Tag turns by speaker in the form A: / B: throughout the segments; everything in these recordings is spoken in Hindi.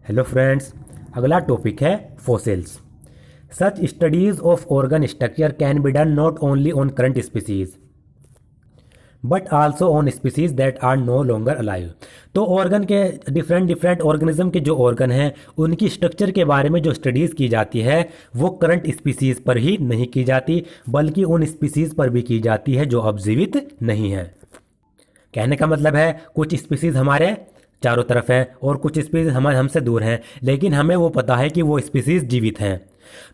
A: हेलो फ्रेंड्स, अगला टॉपिक है fossils. Such studies of organ structure can be done not only on current species but also on species that are no longer alive. तो ऑर्गन के डिफरेंट ऑर्गेनिज्म के जो ऑर्गन हैं उनकी स्ट्रक्चर के बारे में जो स्टडीज़ की जाती है वो करंट स्पीसीज पर ही नहीं की जाती बल्कि उन स्पीसीज पर भी की जाती है जो अब जीवित नहीं है। कहने का मतलब है कुछ स्पीसीज हमारे चारों तरफ है और कुछ स्पीसीज हमारे हमसे दूर हैं, लेकिन हमें वो पता है कि वो स्पीसीज जीवित हैं।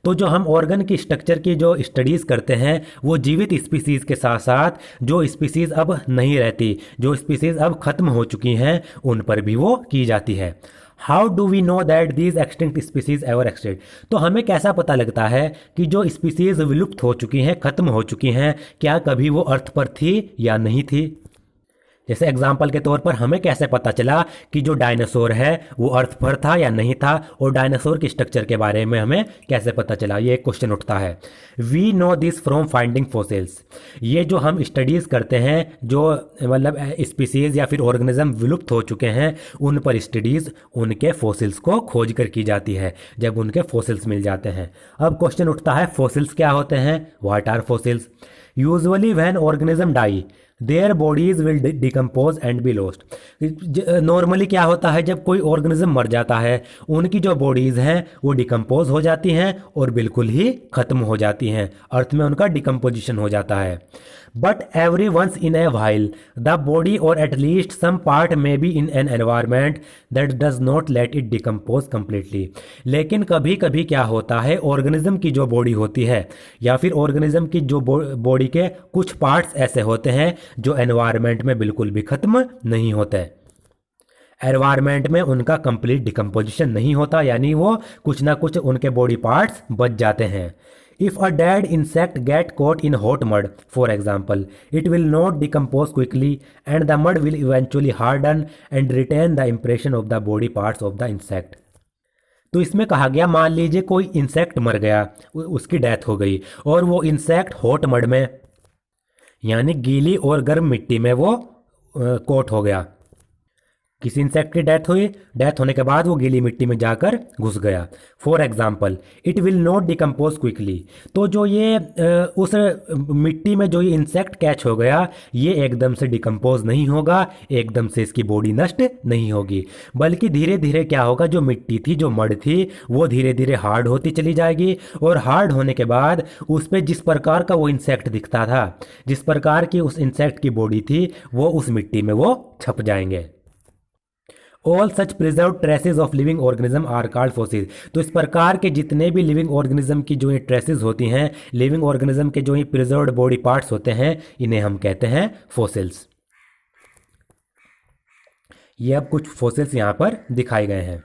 A: तो जो हम ऑर्गन की स्ट्रक्चर की जो स्टडीज़ करते हैं वो जीवित स्पीसीज के साथ साथ जो स्पीसीज अब नहीं रहती, जो स्पीसीज अब खत्म हो चुकी हैं, उन पर भी वो की जाती है। How do we know that these extinct species ever existed. तो हमें कैसा पता लगता है कि जो स्पीसीज विलुप्त हो चुकी हैं, खत्म हो चुकी हैं, क्या कभी वो अर्थ पर थी या नहीं थी। जैसे एग्जाम्पल के तौर पर हमें कैसे पता चला कि जो डायनासोर है वो अर्थ पर था या नहीं था, और डायनासोर की स्ट्रक्चर के बारे में हमें कैसे पता चला, ये एक क्वेश्चन उठता है। We know this from finding fossils. ये जो हम स्टडीज़ करते हैं जो मतलब स्पीसीज या फिर ऑर्गेनिज्म विलुप्त हो चुके हैं उन पर स्टडीज़ उनके फॉसिल्स को खोज कर की जाती है जब उनके फॉसिल्स मिल जाते हैं। अब क्वेश्चन उठता है फॉसिल्स क्या होते हैं, what are fossils. Usually when organism die their bodies will decompose and be lost. Normally क्या होता है, जब कोई ऑर्गेनिज्म मर जाता है उनकी जो बॉडीज़ हैं वो डिकम्पोज हो जाती हैं और बिल्कुल ही ख़त्म हो जाती हैं, अर्थ में उनका डिकम्पोजिशन हो जाता है। But every once in a while the body और एट लीस्ट सम पार्ट में be in an environment that does not let it decompose completely. लेकिन कभी कभी क्या होता है, ऑर्गेनिज्म की जो बॉडी होती है या फिर ऑर्गेनिज्म की जो बॉडी के कुछ पार्ट्स ऐसे होते हैं जो एनवायरनमेंट में बिल्कुल भी खत्म नहीं होते। एनवायरनमेंट में उनका कंप्लीट डिकम्पोजिशन नहीं होता, यानी वो कुछ ना कुछ उनके बॉडी पार्ट्स बच जाते हैं। If a dead insect get caught in hot mud, for example, it will not decompose quickly and the mud will eventually harden and retain the impression of the body parts of the insect. तो इसमें कहा गया, मान लीजिए कोई इंसेक्ट मर गया, उसकी डेथ हो गई और वो इंसेक्ट हॉट मड में यानी गीली और गर्म मिट्टी में वो कोट हो गया। किसी इंसेक्ट की डेथ हुई, डेथ होने के बाद वो गीली मिट्टी में जाकर घुस गया। For example, it will not decompose quickly. तो जो ये उस मिट्टी में जो ये इंसेक्ट कैच हो गया ये एकदम से डिकम्पोज नहीं होगा, एकदम से इसकी बॉडी नष्ट नहीं होगी, बल्कि धीरे धीरे क्या होगा, जो मिट्टी थी, जो मड थी, वो धीरे धीरे हार्ड होती चली जाएगी और हार्ड होने के बाद उस पर जिस प्रकार का वो इंसेक्ट दिखता था, जिस प्रकार की उस इंसेक्ट की बॉडी थी, वो उस मिट्टी में वो छप जाएंगे। All such preserve traces of living organism are called fossil. तो इस प्रकार के जितने भी लिविंग ऑर्गेनिज्म की जो ये ट्रेसेस होती हैं, लिविंग ऑर्गेनिज्म के जो ये प्रिजर्व्ड बॉडी पार्ट्स होते हैं, इन्हें हम कहते हैं फॉसिल्स। ये अब कुछ फॉसिल्स यहाँ पर दिखाए गए हैं।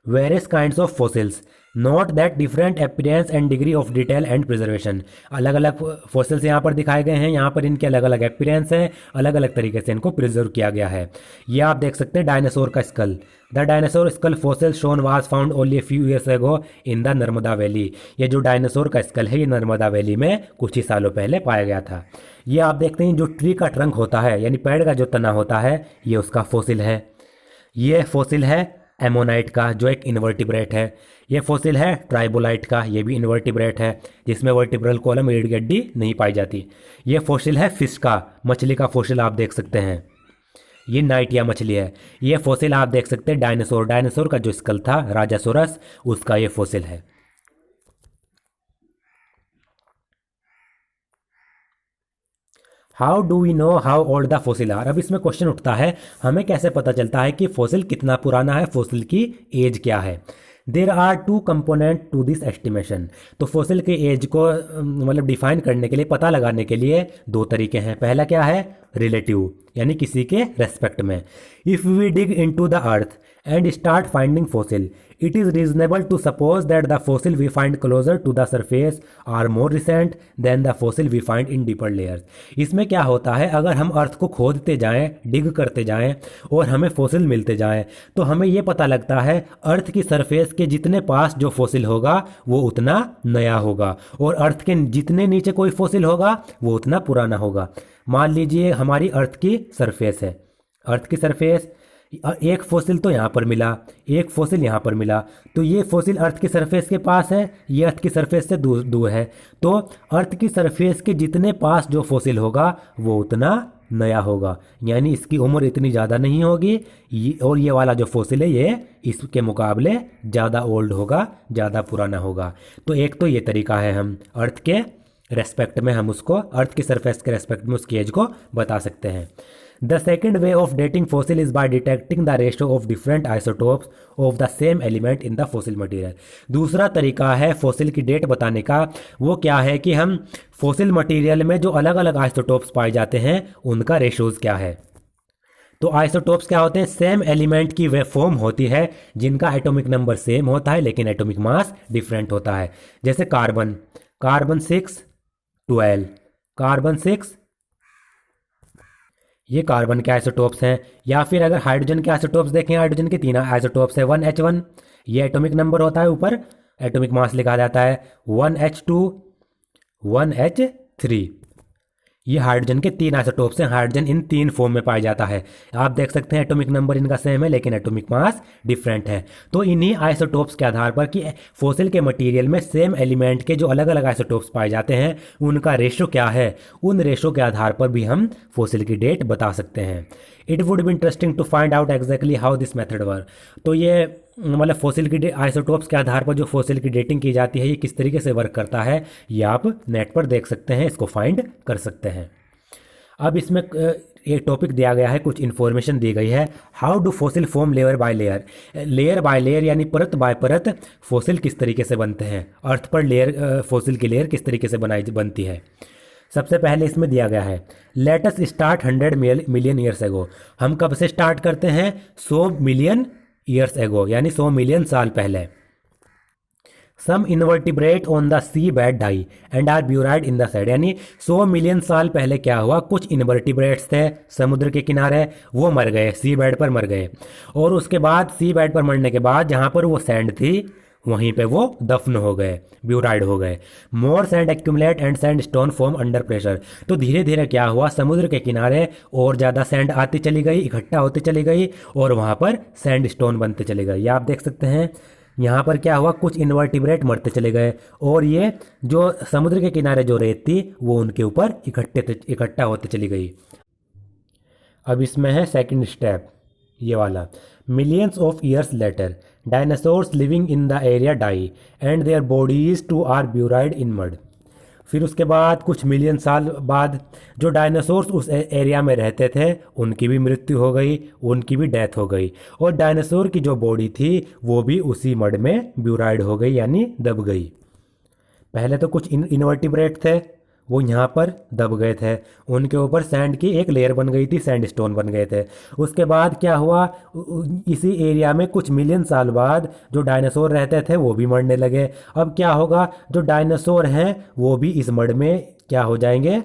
A: Various kinds of fossils, note that different appearance and degree of detail and preservation. अलग अलग फॉसिल्स यहाँ पर दिखाए गए हैं, यहाँ पर इनके अलग अलग अपीयरेंस है, अलग अलग तरीके से इनको प्रिजर्व किया गया है। ये आप देख सकते हैं डायनासोर का skull. The dinosaur skull fossil shown was found only a few years ago in the Narmada valley. ये जो डायनासोर का स्कल है ये नर्मदा वैली में कुछ ही सालों पहले पाया गया था। ये आप देखते हैं जो ट्री का ट्रंक होता है यानी पेड़ का जो तना होता है, ये उसका फॉसिल है। ये फॉसिल है एमोनाइट का जो एक इन्वर्टिब्रेट है। ये फॉसिल है ट्राइबोलाइट का, ये भी इन्वर्टिब्रेट है जिसमें वर्टिब्रल कॉलम रीढ़ की हड्डी नहीं पाई जाती। ये फॉसिल है फिश का, मछली का फॉसिल आप देख सकते हैं, ये नाइटिया मछली है। ये फॉसिल आप देख सकते हैं डायनासोर, डायनासोर का जो स्कल था राजासोरस, उसका ये फॉसिल है। How do we know how old the fossil are. अब इसमें क्वेश्चन उठता है, हमें कैसे पता चलता है कि फॉसिल कितना पुराना है, फॉसिल की एज क्या है। There are two component to this estimation. तो फॉसिल के एज को मतलब डिफाइन करने के लिए, पता लगाने के लिए दो तरीके हैं। पहला क्या है, रिलेटिव यानी किसी के रेस्पेक्ट में। If we dig into the earth and start finding fossil, it is reasonable to suppose that the fossil we find closer to the surface are more recent than the fossil we find in deeper layers। इसमें क्या होता है, अगर हम अर्थ को खोदते जाएं, डिग करते जाएं और हमें फॉसिल मिलते जाएं, तो हमें ये पता लगता है अर्थ की सरफेस के जितने पास जो फॉसिल होगा वो उतना नया होगा और अर्थ के जितने नीचे कोई फॉसिल होगा वो उतना पुराना होगा। मान लीजिए हमारी अर्थ की सरफेस है, अर्थ की सरफेस एक फॉसिल तो यहाँ पर मिला, एक फॉसिल यहाँ पर मिला, तो ये फॉसिल अर्थ की सरफेस के पास है, ये अर्थ की सरफेस से दूर दूर है, तो अर्थ की सरफेस के जितने पास जो फॉसिल होगा वो उतना नया होगा, यानी इसकी उम्र इतनी ज़्यादा नहीं होगी, और ये वाला जो फॉसिल है ये इसके मुकाबले ज़्यादा ओल्ड होगा, ज़्यादा पुराना होगा। तो एक तो ये तरीका है, हम अर्थ के रेस्पेक्ट में हम उसको, अर्थ की सरफेस के रेस्पेक्ट में उसकी एज को बता सकते हैं। The second way of dating fossil is by detecting the ratio of different isotopes of the same element in the fossil material. दूसरा तरीका है फॉसिल की डेट बताने का, वो क्या है कि हम फॉसिल मटेरियल में जो अलग अलग आइसोटोप्स पाए जाते हैं उनका रेशोज क्या है। तो आइसोटोप्स क्या होते हैं, सेम एलिमेंट की वे फॉर्म होती है जिनका एटॉमिक नंबर सेम होता है लेकिन एटॉमिक मास डिफरेंट होता है। जैसे कार्बन, कार्बन 6 12, कार्बन 6, ये कार्बन के आइसोटोप्स हैं। या फिर अगर हाइड्रोजन के आइसोटोप्स देखें, हाइड्रोजन के 3 आइसोटोप्स है, 1H1, ये एटॉमिक नंबर होता है, ऊपर एटॉमिक मास लिखा जाता है, 1H2, 1H3, ये हाइड्रोजन के 3 आइसोटोप्स हैं। हाइड्रोजन इन 3 फॉर्म में पाया जाता है। आप देख सकते हैं एटॉमिक नंबर इनका सेम है लेकिन एटॉमिक मास डिफरेंट है। तो इन्हीं आइसोटोप्स के आधार पर कि फॉसिल के मटेरियल में सेम एलिमेंट के जो अलग अलग आइसोटोप्स पाए जाते हैं उनका रेशो क्या है, उन रेशो के आधार पर भी हम फॉसिल की डेट बता सकते हैं। It would be interesting to find out exactly how this method work. तो ये मतलब फॉसिल की आइसोटोप्स के आधार पर जो फॉसिल की डेटिंग की जाती है ये किस तरीके से वर्क करता है, ये आप नेट पर देख सकते हैं, इसको फाइंड कर सकते हैं। अब इसमें एक टॉपिक दिया गया है, कुछ इन्फॉर्मेशन दी गई है, how do fossil form layer by layer. Layer by layer यानी परत बाय परत फॉसिल किस तरीके से बनते हैं, अर्थ पर लेयर, फॉसिल की लेयर किस तरीके से बनती है। सबसे पहले इसमें दिया गया है, let us start 100 million years ago. हम कब से स्टार्ट करते हैं, 100 मिलियन ईयर्स एगो, यानी 100 मिलियन साल पहले। Some invertebrate on the sea bed die and are buried in the side, यानी 100 मिलियन साल पहले क्या हुआ, कुछ इनवर्टिब्रेट्स थे समुद्र के किनारे, वो मर गए, सी बेड पर मर गए, और उसके बाद सी बेड पर मरने के बाद जहाँ पर वो सैंड थी वहीं पे वो दफन हो गए, ब्यूराइड हो गए। More sand accumulate and sandstone form under pressure. तो धीरे धीरे क्या हुआ, समुद्र के किनारे और ज़्यादा सैंड आती चली गई, इकट्ठा होती चली गई, और वहाँ पर सैंड स्टोन बनते चले गए। ये आप देख सकते हैं यहाँ पर क्या हुआ, कुछ इनवर्टिब्रेट मरते चले गए, और ये जो समुद्र के किनारे जो रेत थी वो उनके ऊपर इकट्ठा होते चली गई। अब इसमें है सेकंड स्टेप, ये वाला, millions of years later dinosaurs living in the area die and their bodies too are buried in mud. फिर उसके बाद कुछ मिलियन साल बाद जो डायनासोर्स उस एरिया में रहते थे उनकी भी मृत्यु हो गई, उनकी भी डेथ हो गई, और डायनासोर की जो बॉडी थी वो भी उसी मड में ब्यूराइड हो गई, यानी दब गई। पहले तो कुछ इनवर्टिब्रेट थे, वो यहाँ पर दब गए थे, उनके ऊपर सैंड की एक लेयर बन गई थी, सैंड स्टोन बन गए थे। उसके बाद क्या हुआ, इसी एरिया में कुछ मिलियन साल बाद जो डायनासोर रहते थे वो भी मरने लगे। अब क्या होगा, जो डायनासोर हैं वो भी इस मड में क्या हो जाएंगे,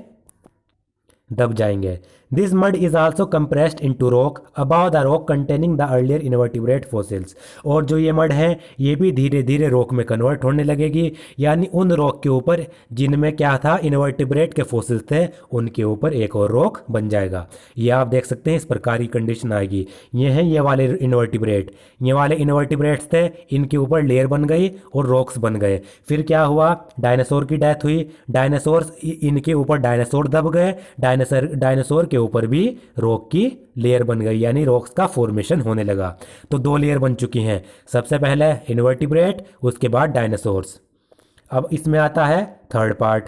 A: दब जाएंगे। This mud is also compressed into rock about the rock containing the earlier invertebrate fossils. और जो ये मड है ये भी धीरे धीरे रॉक में कन्वर्ट होने लगेगी, यानी उन रॉक के ऊपर जिनमें क्या था, इनवर्टिब्रेट के फॉसिल्स थे, उनके ऊपर एक और रॉक बन जाएगा। ये आप देख सकते हैं, इस प्रकार की कंडीशन आएगी। ये हैं ये वाले इनवर्टिब्रेट, ये वाले इनवर्टिब्रेट्स थे, इनके ऊपर लेयर बन गई और रॉक्स बन गए। फिर क्या हुआ, डायनासोर की डेथ हुई, डायनासोर, इनके ऊपर डायनासोर दब गए, डायनासोर के ऊपर भी रॉक की लेयर बन गई, यानी रॉक्स का फॉर्मेशन होने लगा। तो 2 लेयर बन चुकी हैं, सबसे पहले इनवर्टिब्रेट, उसके बाद डायनासोर्स। अब इसमें आता है third part,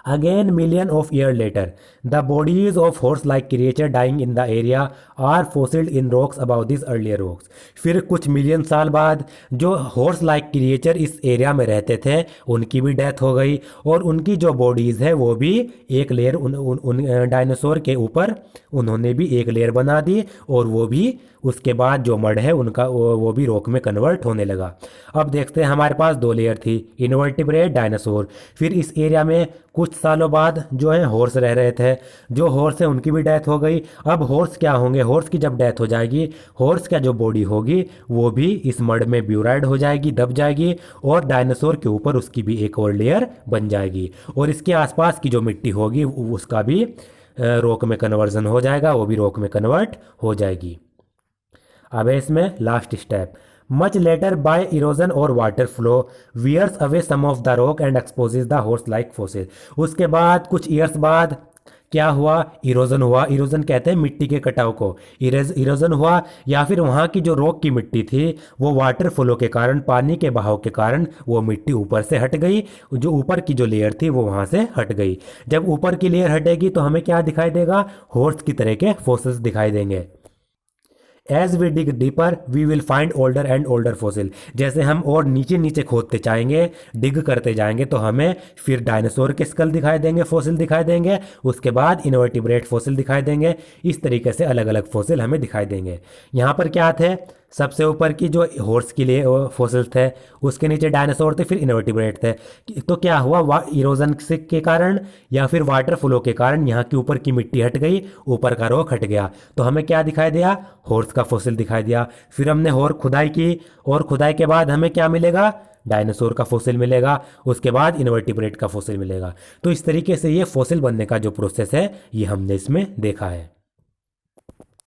A: again million of year later the bodies of horse like creature dying in the area are fossilised in rocks about this earlier rocks. फिर कुछ मिलियन साल बाद जो हॉर्स लाइक क्रिएचर इस एरिया में रहते थे उनकी भी डेथ हो गई, और उनकी जो बॉडीज़ है वो भी एक लेयर उन डायनासोर के ऊपर उन्होंने भी एक लेयर बना दी, और वो भी उसके बाद जो मड है उनका वो भी रॉक में कन्वर्ट होने लगा। अब देखते हैं, हमारे पास 2 लेयर थी, इनवर्टिब्रेट, डायनासोर। फिर इस एरिया में कुछ सालों बाद जो है हॉर्स रह रहे थे, जो हॉर्स है उनकी भी डेथ हो गई। अब हॉर्स क्या होंगे, हॉर्स की जब डेथ हो जाएगी, हॉर्स का जो बॉडी होगी वो भी इस मड में ब्यूराइड हो जाएगी, दब जाएगी, और डायनासोर के ऊपर उसकी भी एक और लेयर बन जाएगी, और इसके आसपास की जो मिट्टी होगी उसका भी रॉक में कन्वर्जन हो जाएगा, वो भी रॉक में कन्वर्ट हो जाएगी। अब है इसमें last step. Much later by erosion और water flow wears away some of the rock and exposes the horse like fossil. उसके बाद कुछ ईयर्स बाद क्या हुआ, इरोजन हुआ। इरोजन कहते हैं मिट्टी के कटाव को। इरोजन हुआ, या फिर वहाँ की जो रॉक की मिट्टी थी वो वाटर फ्लो के कारण, पानी के बहाव के कारण वो मिट्टी ऊपर से हट गई। जो ऊपर की जो लेयर थी वो वहाँ से हट गई। जब ऊपर की लेयर हटेगी तो हमें क्या दिखाई देगा, हॉर्स की तरह के फोसिल्स दिखाई देंगे। As we dig deeper we will find older and older fossil. जैसे हम और नीचे नीचे खोदते जाएंगे, डिग करते जाएंगे, तो हमें फिर डायनासोर के स्कल दिखाई देंगे, फोसिल दिखाई देंगे। उसके बाद इनवर्टिब्रेट फोसिल दिखाई देंगे। इस तरीके से अलग अलग फोसिल हमें दिखाई देंगे। यहाँ पर क्या थे, सबसे ऊपर की जो हॉर्स के लिए फोसिल्स थे, उसके नीचे डायनासोर थे, फिर इनवर्टिब्रेट थे। तो क्या हुआ, इरोजन के कारण या फिर वाटर फ्लो के कारण यहाँ की ऊपर की मिट्टी हट गई, ऊपर का रॉक हट गया, तो हमें क्या दिखाई दिया, हॉर्स का फोसिल दिखाई दिया। फिर हमने और खुदाई की, और खुदाई के बाद हमें क्या मिलेगा, डायनासोर का फोसिल मिलेगा। उसके बाद इनवर्टिब्रेट का फोसिल मिलेगा। तो इस तरीके से ये फोसिल बनने का जो प्रोसेस है ये हमने इसमें देखा है।